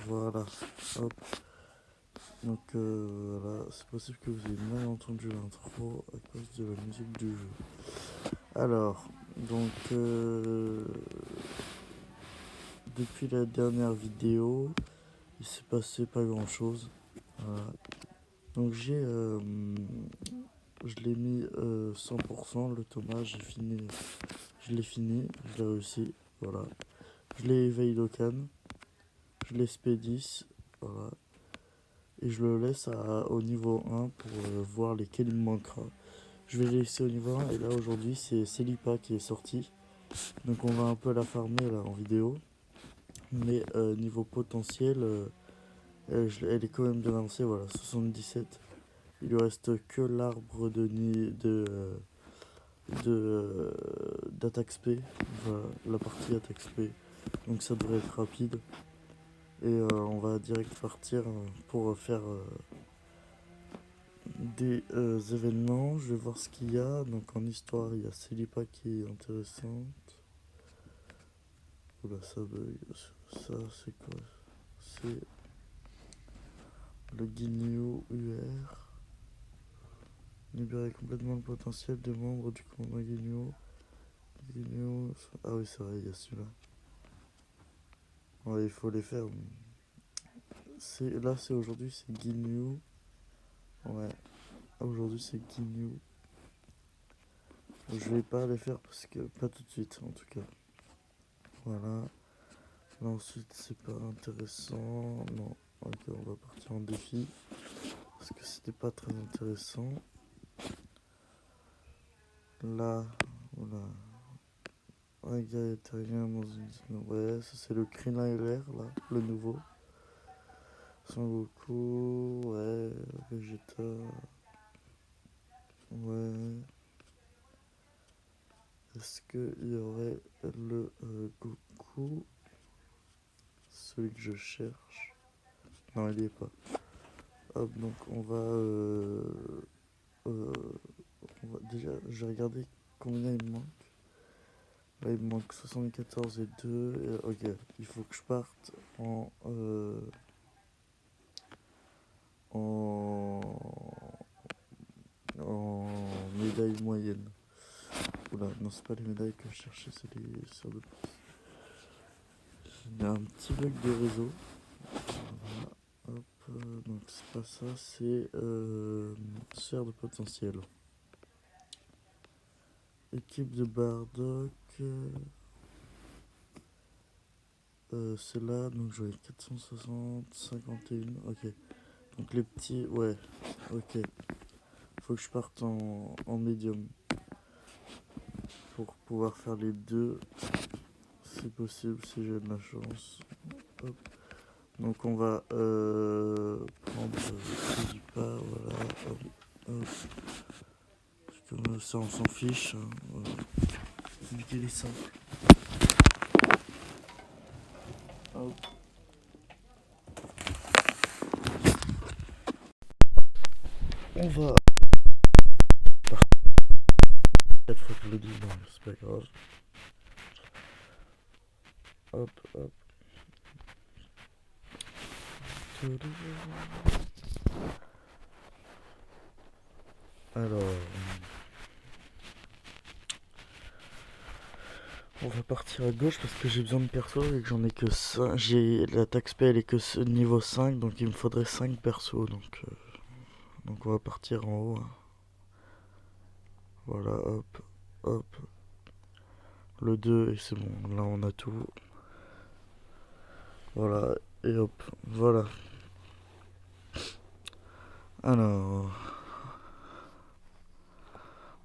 Voilà, hop. Donc voilà, c'est possible que vous ayez mal entendu l'intro à cause de la musique du jeu. Alors, donc depuis la dernière vidéo, il s'est passé pas grand chose. Voilà. Donc je l'ai mis 100%, le Thomas, je l'ai fini, je l'ai réussi, voilà. Je l'ai éveillé Dokkan, je l'ai Spé10, voilà. Et je le laisse au niveau 1 pour voir lesquels il me manquera. Je vais les laisser au niveau 1 et là aujourd'hui c'est Celipa qui est sorti. Donc on va un peu la farmer là en vidéo. Mais niveau potentiel, elle est quand même bien avancée, voilà, 77. Il lui reste que l'arbre d'attaque spé, voilà, la partie attaque spé. Donc ça devrait être rapide. Et on va direct partir pour faire des événements. Je vais voir ce qu'il y a. Donc en histoire, il y a Celipa qui est intéressante. Oula, ça bug. Ça, c'est quoi? C'est le Guignol UR. Libérer complètement le potentiel des membres du commandant Guignol. Ah oui, c'est vrai, il y a celui-là. Ouais, il faut les faire. Là, c'est aujourd'hui, c'est Guignol. Ouais, aujourd'hui, c'est Guignol. Je vais pas les faire parce que pas tout de suite, en tout cas. Voilà. Là, ensuite, c'est pas intéressant. Non. Ok, on va partir en défi. Parce que c'était pas très intéressant. Là, voilà. Un gars est rien dans une. Ouais, ça c'est le Krillin LR, là, le nouveau. Son Goku, ouais. Vegeta. Ouais. Est-ce qu'il y aurait le Goku? Celui que je cherche. Non, il y est pas. Hop, donc déjà, j'ai regardé combien il me manque. Là, il me manque 74 et 2. Et, ok, il faut que je parte en, en médaille moyenne. Oula, non, c'est pas les médailles que je cherchais, c'est les sœurs de place. Il y a un petit bug de réseau. Voilà, hop, donc c'est pas ça, c'est sphère de potentiel. Équipe de Bardock. C'est là, donc j'aurai 460, 51, ok. Donc les petits, ouais, ok. Faut que je parte en médium pour pouvoir faire les deux, si possible, si j'ai de la chance. Hop. Donc on va prendre du pas, voilà. Hop, hop. Comme ça, on s'en fiche. Hein, voilà. Vu qu'elle est simple. Hop. On va. 4 fois que je le dis, non, c'est pas grave. Hop, hop. Alors, on va partir à gauche parce que j'ai besoin de persos et que j'en ai que 5. J'ai l'attaque spé, elle est que niveau 5, donc il me faudrait 5 persos. Donc on va partir en haut. Hein. Voilà, hop, hop. Le 2 et c'est bon, là on a tout. Voilà, et hop, voilà. Alors,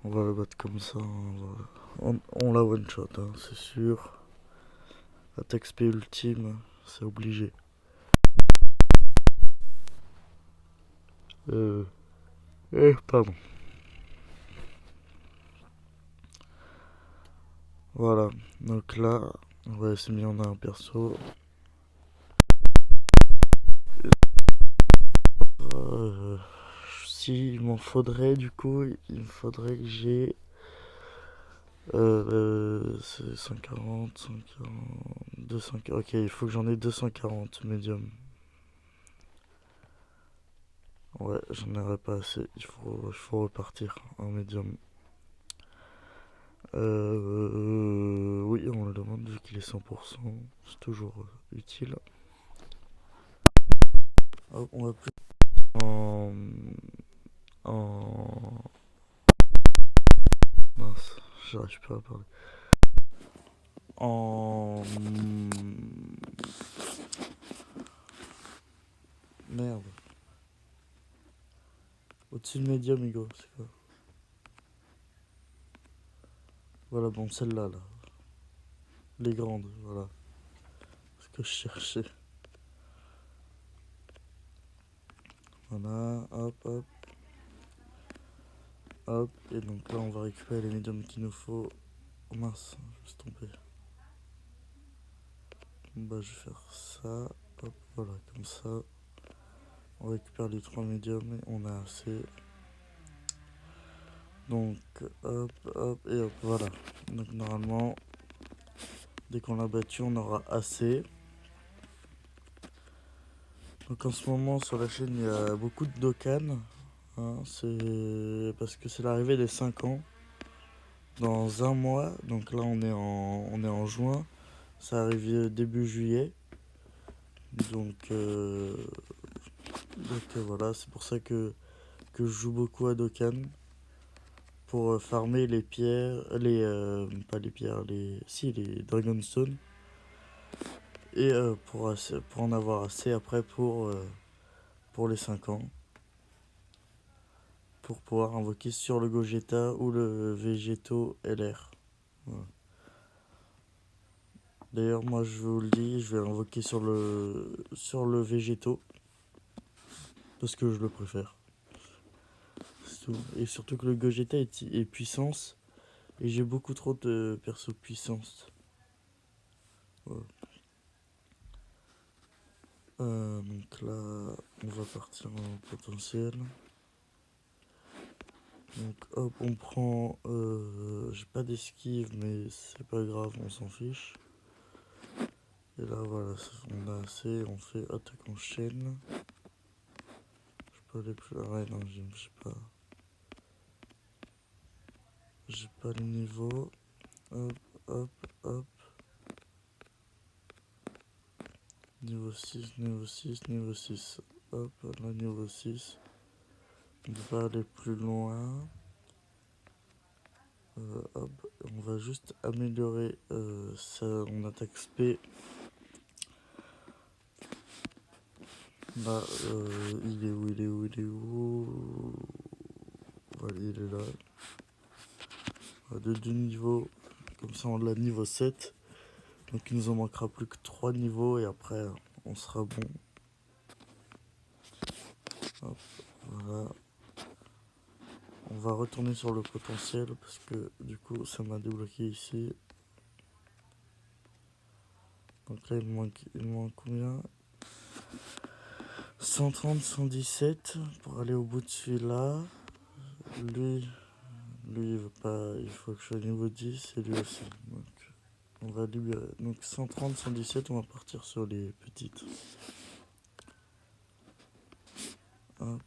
on va le battre comme ça. On la one shot, hein, c'est sûr. Attaque spé ultime, c'est obligé. Pardon. Voilà, donc là, ouais, c'est mis, on a un perso. S'il m'en faudrait, du coup, il me faudrait que j'ai 140, 140, 240. Ok, il faut que j'en ai 240 médium. Ouais, j'en aurais pas assez. Il faut repartir en médium. Oui, on le demande vu qu'il est 100%. C'est toujours utile. Hop, on va plus en... en... Mince, j'arrive pas à parler. En... Merde. Au-dessus de médium, Hugo, c'est quoi? Voilà, bon, celle-là, là. Les grandes, voilà. Ce que je cherchais. Voilà, hop, hop, hop. Et donc là, on va récupérer les médiums qu'il nous faut. Oh mince, je me suis trompé. Bah, je vais faire ça. Hop, voilà, comme ça. On récupère les 3 médiums et on a assez. Donc, hop, hop, et hop, voilà. Donc, normalement, dès qu'on l'a battu, on aura assez. Donc, en ce moment, sur la chaîne, il y a beaucoup de Dokkan. Hein, c'est parce que c'est l'arrivée des 5 ans. Dans un mois, donc là, on est en juin. Ça arrive début juillet. Donc, voilà, c'est pour ça que je joue beaucoup à Dokkan. Pour farmer les pierres, pas les pierres, les Dragonstone. Et pour en avoir assez après pour les 5 ans. Pour pouvoir invoquer sur le Gogeta ou le Végéto LR. Voilà. D'ailleurs, moi je vous le dis, je vais invoquer sur le Végéto. Parce que je le préfère. C'est tout. Et surtout que le Gogeta est puissance. Et j'ai beaucoup trop de perso puissance. Voilà. Donc là, on va partir en potentiel. Donc hop, on prend... j'ai pas d'esquive, mais c'est pas grave, on s'en fiche. Et là, voilà, on a assez, on fait attaque en chaîne. Je peux aller plus... Ouais, non, j'ai pas... J'ai pas le niveau. Hop, hop, hop. Niveau 6, niveau 6, niveau 6. Hop, là, niveau 6. On va aller plus loin. Hop, on va juste améliorer son attaque SP. Là, il est où, il est où, il est où? Voilà, il est là. De 2 niveaux. Comme ça, on l'a niveau 7. Donc, il nous en manquera plus que 3 niveaux et après, on sera bon. Hop, voilà. On va retourner sur le potentiel parce que du coup, ça m'a débloqué ici. Donc là, il me manque combien? 130, 117 pour aller au bout de celui-là. Lui, il veut pas, il faut que je sois niveau 10 et lui aussi. Donc, on va libérer. Donc 130, 117, on va partir sur les petites. Hop.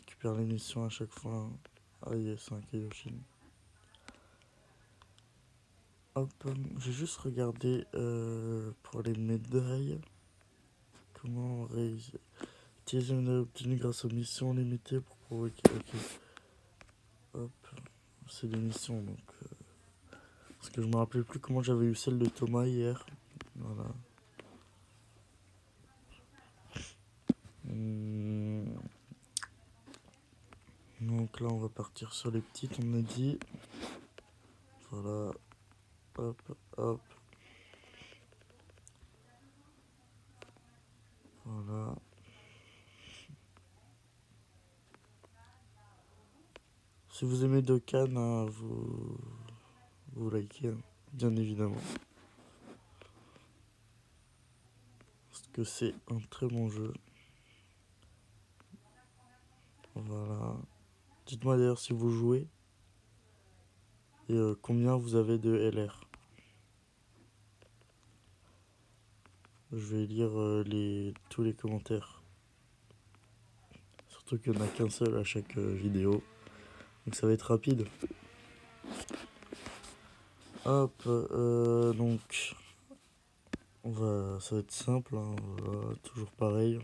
Récupère les missions à chaque fois. Ah yes, un Kaioshin. Hop, j'ai juste regardé pour les médailles. Comment réussir. Utiliser une médaille obtenue grâce aux missions limitées pour provoquer. Ok. Hop. C'est des missions donc. Parce que je me rappelais plus comment j'avais eu celle de Thomas hier. Voilà. Donc là, on va partir sur les petites, on a dit. Voilà. Hop, hop. Voilà. Si vous aimez Dokkan, hein, vous likez, hein, bien évidemment. Parce que c'est un très bon jeu. Voilà. Dites-moi d'ailleurs si vous jouez et combien vous avez de LR. Je vais lire tous les commentaires. Surtout qu'il n'y en a qu'un seul à chaque vidéo. Donc ça va être rapide. Hop, donc ça va être simple, hein, voilà, toujours pareil.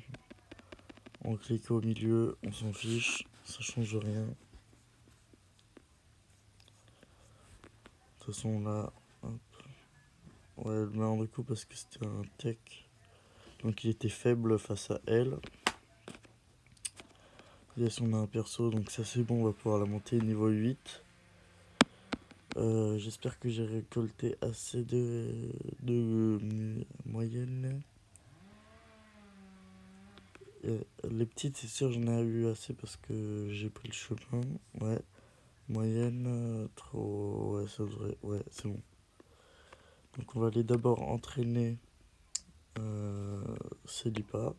On clique au milieu, on s'en fiche, ça change rien. De toute façon là, hop. Ouais, elle met en coup parce que c'était un tech. Donc il était faible face à elle. Yes, on a un perso, donc ça c'est bon, on va pouvoir la monter niveau 8. J'espère que j'ai récolté assez de moyenne. Les petites, c'est sûr, j'en ai eu assez parce que j'ai pris le chemin. Ouais. Moyenne, trop. Ouais, ça devrait. Ouais, c'est bon. Donc, on va aller d'abord entraîner Célipa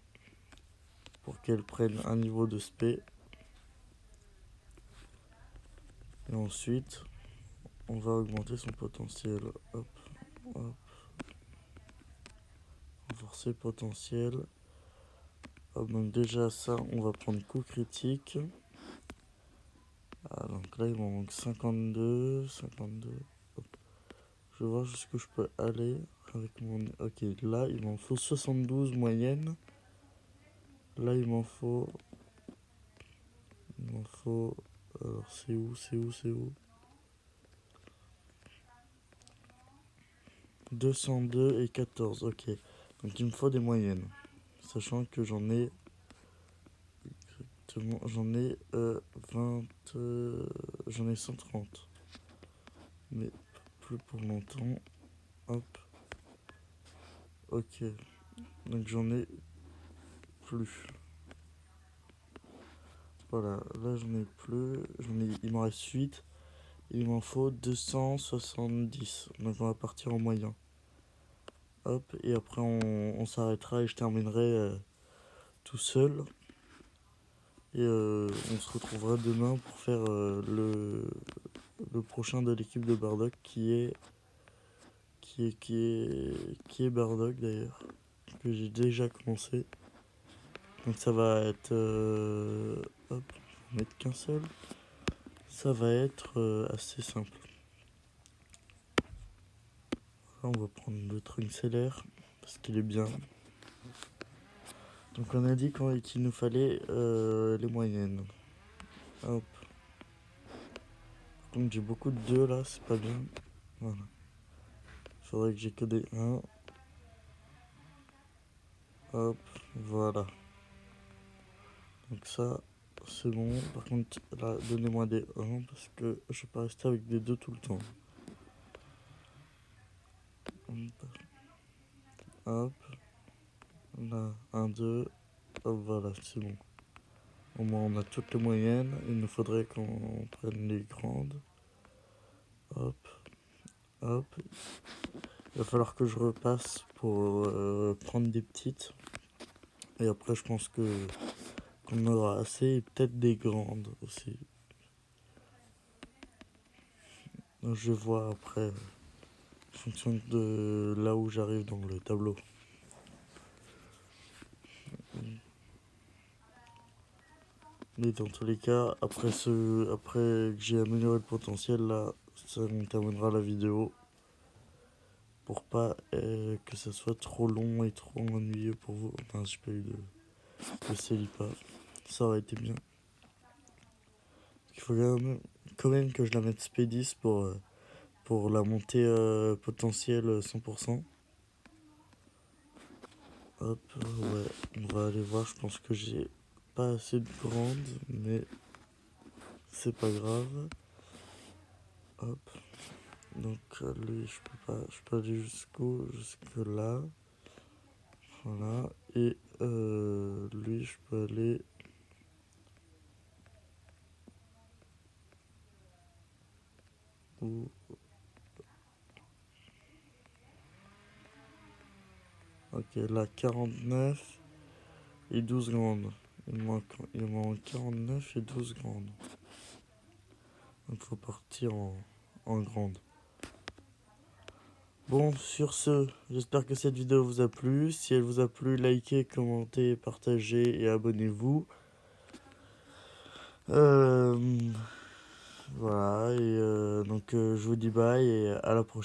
pour qu'elle prenne un niveau de spé. Et ensuite, on va augmenter son potentiel. Hop, hop. Renforcer potentiel. Hop, donc, déjà, ça, on va prendre coup critique. Ah, donc là, il m'en manque 52. 52. Hop. Je vais voir jusqu'où je peux aller avec mon... Ok, là, il m'en faut 72 moyenne. Là, il m'en faut... Alors, c'est où 202 et 14, ok. Donc, il me faut des moyennes. Sachant que j'en ai... J'en ai 20... j'en ai 130. Mais plus pour longtemps. Hop. Ok. Donc, j'en ai plus. Voilà, là j'en ai plus. Il m'en reste 8. Il m'en faut 270. Donc on va partir en moyen. Hop, et après on s'arrêtera et je terminerai tout seul. Et on se retrouvera demain pour faire le prochain de l'équipe de Bardock qui est Bardock d'ailleurs. Que j'ai déjà commencé. Donc ça va être... hop, je vais mettre qu'un seul. Ça va être assez simple. Là, on va prendre le Trunxeller parce qu'il est bien. Donc on a dit qu'il nous fallait les moyennes. Hop. Donc j'ai beaucoup de 2 là, c'est pas bien. Voilà. Faudrait que j'ai que des 1. Hop, voilà. Donc ça, c'est bon. Par contre, là, donnez-moi des 1 parce que je vais pas rester avec des 2 tout le temps. Hop. Là, 1, 2. Hop, voilà, c'est bon. Au moins, on a toutes les moyennes. Il nous faudrait qu'on prenne les grandes. Hop. Hop. Il va falloir que je repasse pour prendre des petites. Et après, je pense qu'on aura assez. Et peut-être des grandes aussi. Donc, je vois après, en fonction de là où j'arrive dans le tableau. Mais dans tous les cas, après que j'ai amélioré le potentiel, là, ça me terminera la vidéo. Pour pas que ça soit trop long et trop ennuyeux pour vous. Enfin, j'ai pas eu de Célipa. Ça aurait été bien. Il faut quand même que je la mette SP10 pour la montée potentielle 100%. Hop, ouais, on va aller voir. Je pense que j'ai pas assez de grandes, mais c'est pas grave. Hop, donc lui, je peux aller jusque là. Voilà, et lui, je peux aller. Où? Ok, là 49 et 12 grandes. Il me manque 49 et 12 grandes. Donc faut partir en grande. Bon, sur ce, j'espère que cette vidéo vous a plu. Si elle vous a plu, likez, commentez, partagez et abonnez-vous. Voilà, et donc je vous dis bye et à la prochaine.